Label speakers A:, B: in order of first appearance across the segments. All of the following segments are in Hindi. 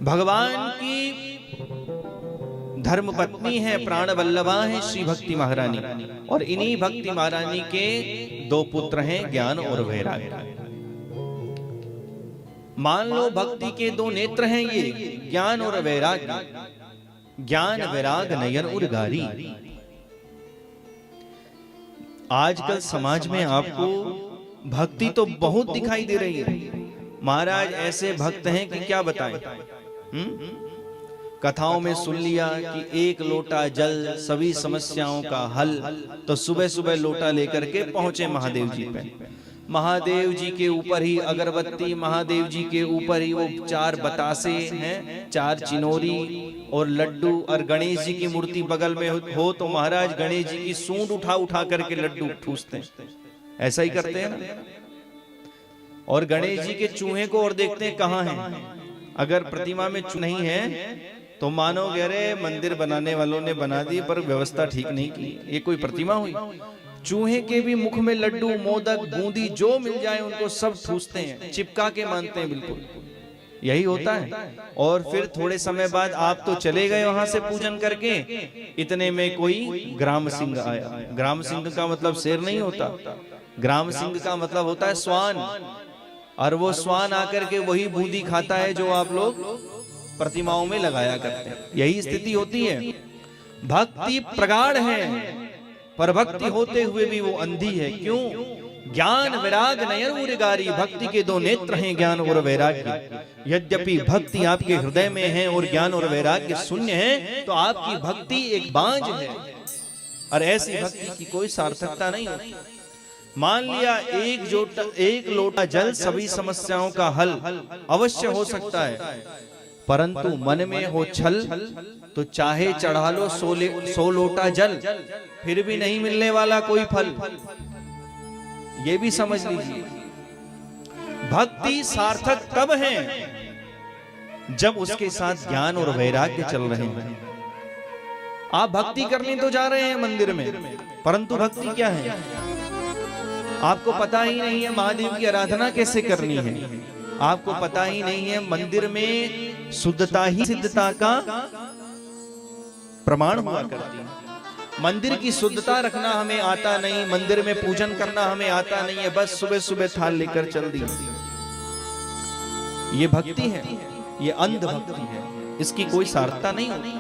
A: भगवान की धर्म पत्नी है, प्राण वल्लभा है श्री भक्ति महारानी। और इन्हीं भक्ति महारानी के दो पुत्र हैं, ज्ञान और वैराग्य। मान लो भक्ति के दो नेत्र हैं ये, ज्ञान और वैराग्य। ज्ञान वैराग नयन उर्गारी। आजकल समाज में आपको भक्ति तो बहुत दिखाई दे रही है। महाराज ऐसे भक्त हैं कि क्या बताएं। कथाओं में सुन लिया कि एक लोटा जल सभी समस्याओं का हल, तो सुबह सुबह लोटा लेकर के पहुंचे महादेव जी पे। महादेव जी के ऊपर ही अगरबत्ती, महादेव जी के ऊपर ही वो 4 बतासे हैं, 4 चिनोरी और लड्डू। और गणेश जी की मूर्ति बगल में हो तो महाराज गणेश जी की सूंड उठा उठा करके लड्डू ठूसते हैं। ऐसा ही करते हैं ना। और गणेश जी के चूहे को और देखते हैं कहाँ हैं। अगर प्रतिमा में चूहा नहीं है तो मानोगे अरे मंदिर बनाने वालों ने बना दी पर व्यवस्था ठीक नहीं की, ये कोई प्रतिमा हुई। चूहे के भी मुख में लड्डू, मोदक, बूंदी जो मिल जाए उनको सब ठूसते हैं, चिपका के मानते हैं। बिल्कुल यही होता है। और फिर थोड़े समय बाद आप तो चले गए वहां से पूजन करके, इतने में कोई ग्राम सिंह आया। ग्राम सिंह का मतलब शेर नहीं होता, ग्राम सिंह का मतलब होता है श्वान। और वो श्वान आकर के वही बूंदी खाता है जो आप लोग प्रतिमाओं में लगाया करते हैं। यही स्थिति होती है। भक्ति प्रगाढ़ है पर भक्ति होते हुए भी वो अंधी है। क्यों? ज्ञान वैराग नयन उर्गारी। भक्ति के दो नेत्र हैं, ज्ञान और वैराग्य। यद्यपि भक्ति आपके हृदय में है और ज्ञान और वैराग्य शून्य है, तो आपकी भक्ति एक बांझ है और ऐसी भक्ति की कोई सार्थकता नहीं होती। मान लिया एक लोटा जल सभी समस्याओं का हल अवश्य हो सकता है, परंतु मन में हो छल तो चाहे चढ़ा लो 100 लोटा जल, फिर भी नहीं मिलने वाला कोई फल। ये भी समझ लीजिए। भक्ति सार्थक तब है जब उसके साथ ज्ञान और वैराग्य चल रहे हैं। आप भक्ति करने तो जा रहे हैं मंदिर में, परंतु भक्ति क्या है आपको पता ही नहीं है। महादेव की आराधना कैसे करनी है आपको पता ही नहीं है। मंदिर में शुद्धता ही सिद्धता का प्रमाण हुआ करती है। मंदिर की शुद्धता रखना हमें आता नहीं, मंदिर में पूजन करना हमें आता नहीं है। बस सुबह सुबह थाल लेकर चल दी। ये भक्ति है, ये अंध भक्ति है, इसकी कोई सार्थकता नहीं होती।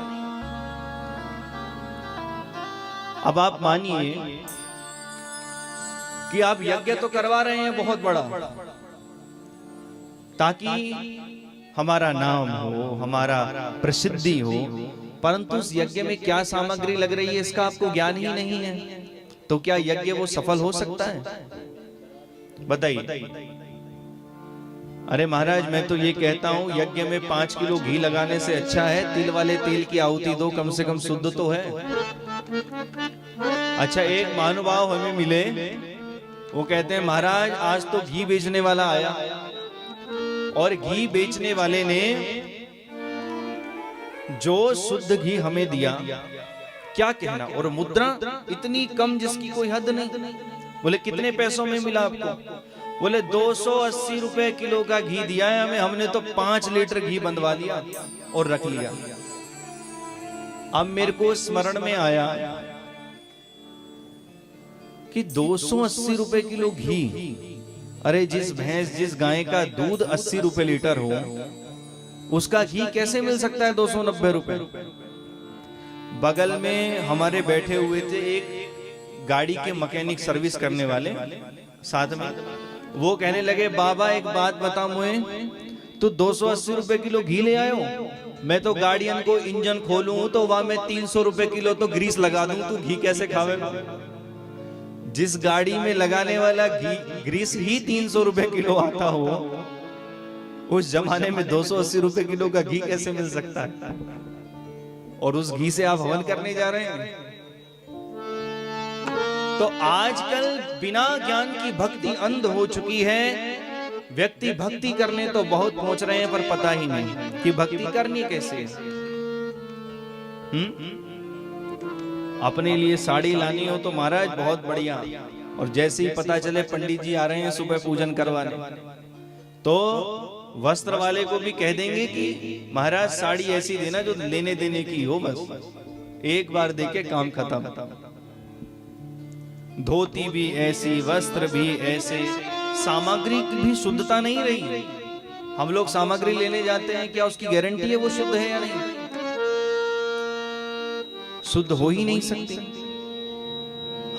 A: अब आप मानिए कि आप यज्ञ तो करवा रहे हैं बहुत बड़ा, ताकि हमारा नाम हो, हमारा प्रसिद्धि हो, परंतु उस यज्ञ में क्या सामग्री लग रही है इसका आपको ज्ञान ही नहीं है, तो क्या यज्ञ वो सफल हो सकता है? बताइए। अरे महाराज मैं तो ये कहता हूं यज्ञ में 5 किलो घी लगाने से अच्छा है तिल वाले तेल की आहुति दो, कम से कम शुद्ध तो है। अच्छा एक महानुभाव हमें मिले, वो कहते हैं महाराज आज तो घी बेचने वाला आया और घी बेचने वाले ने जो शुद्ध घी हमें दिया, क्या कहना, और मुद्रा इतनी कम जिसकी कोई हद नहीं। बोले कितने पैसों में मिला आपको? बोले 280 रुपए किलो का घी दिया है हमें, हमने तो 5 लीटर घी बंधवा लिया और रख लिया। अब मेरे को स्मरण में आया कि 280 रुपए किलो घी, अरे जिस भैंस जिस गाय का दूध 80 रुपए लीटर हो, उसका घी कैसे मिल सकता है 290 रुपए? बगल में हमारे बैठे हुए थे एक गाड़ी के मैकेनिक सर्विस करने वाले साथ में, वो कहने लगे बाबा एक बात बता मुझे, तू 280 रुपए किलो घी ले आयो, मैं तो गाड़ियन को इंजन खोलूं तो वहां मैं 300 रुपए किलो तो ग्रीस लगा दूं, तू घी कैसे खावेगा? जिस गाड़ी में लगाने वाला घी ग्रीस ही 300 रुपए किलो आता हो, उस जमाने में 280 रुपए किलो का घी कैसे मिल सकता है? और उस घी से आप हवन करने जा रहे हैं। तो आजकल बिना ज्ञान की भक्ति अंध हो चुकी है। व्यक्ति भक्ति करने तो बहुत पहुंच रहे हैं पर पता ही नहीं कि भक्ति करनी कैसे है। अपने लिए साड़ी लानी हो तो महाराज बहुत बढ़िया, और जैसे ही पता चले पंडित जी आ रहे हैं सुबह पूजन करवाने, तो वस्त्र वाले को भी कह देंगे कि महाराज साड़ी ऐसी देना जो लेने देने की हो, बस एक बार देके काम खत्म। धोती भी ऐसी, वस्त्र भी ऐसे, सामग्री की भी शुद्धता नहीं रही। हम लोग सामग्री लेने जाते हैं, क्या उसकी गारंटी है वो शुद्ध है या नहीं? शुद्ध हो ही नहीं सकती।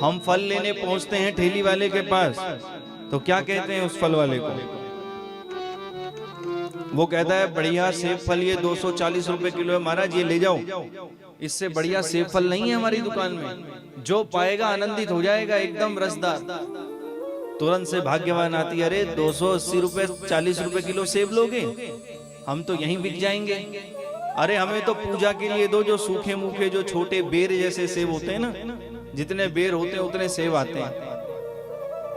A: हम फल लेने पहुंचते हैं ठेली वाले के पास, तो क्या कहते हैं उस फल वाले को? वो कहता है बढ़िया सेब फल ये 240 रुपए किलो है महाराज, ये ले जाओ। इससे बढ़िया सेब फल नहीं है हमारी दुकान में। जो पाएगा आनंदित हो जाएगा, एकदम रसदार। तुरंत से भाग्यवान आती है, अरे 280 रुपए 40 रुपए किलो सेब लोगे, हम तो यहीं बिक जाएंगे। अरे हमें तो पूजा के लिए दो, जो सूखे मूखे जो छोटे बेर जैसे सेब होते हैं ना, जितने बेर होते हैं उतने सेब आते हैं,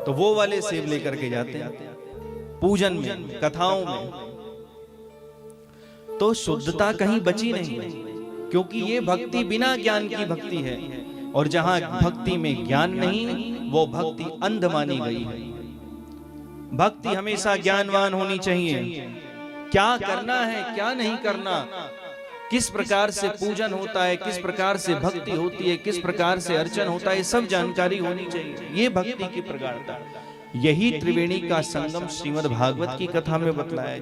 A: तो वो वाले सेब लेकर के जाते हैं पूजन में, कथाओं में। तो शुद्धता कहीं बची नहीं, क्योंकि ये भक्ति बिना ज्ञान की भक्ति है, और जहां भक्ति में ज्ञान नहीं वो भक्ति अंध मानी गई है। भक्ति हमेशा ज्ञानवान होनी चाहिए। क्या करना है, क्या नहीं करना, किस प्रकार से पूजन होता है, किस प्रकार से भक्ति होती है, किस प्रकार से अर्चन होता है, सब जानकारी होनी चाहिए। ये भक्ति की प्रगाढ़ता, यही त्रिवेणी का संगम श्रीमद् भागवत की कथा में बतलाया।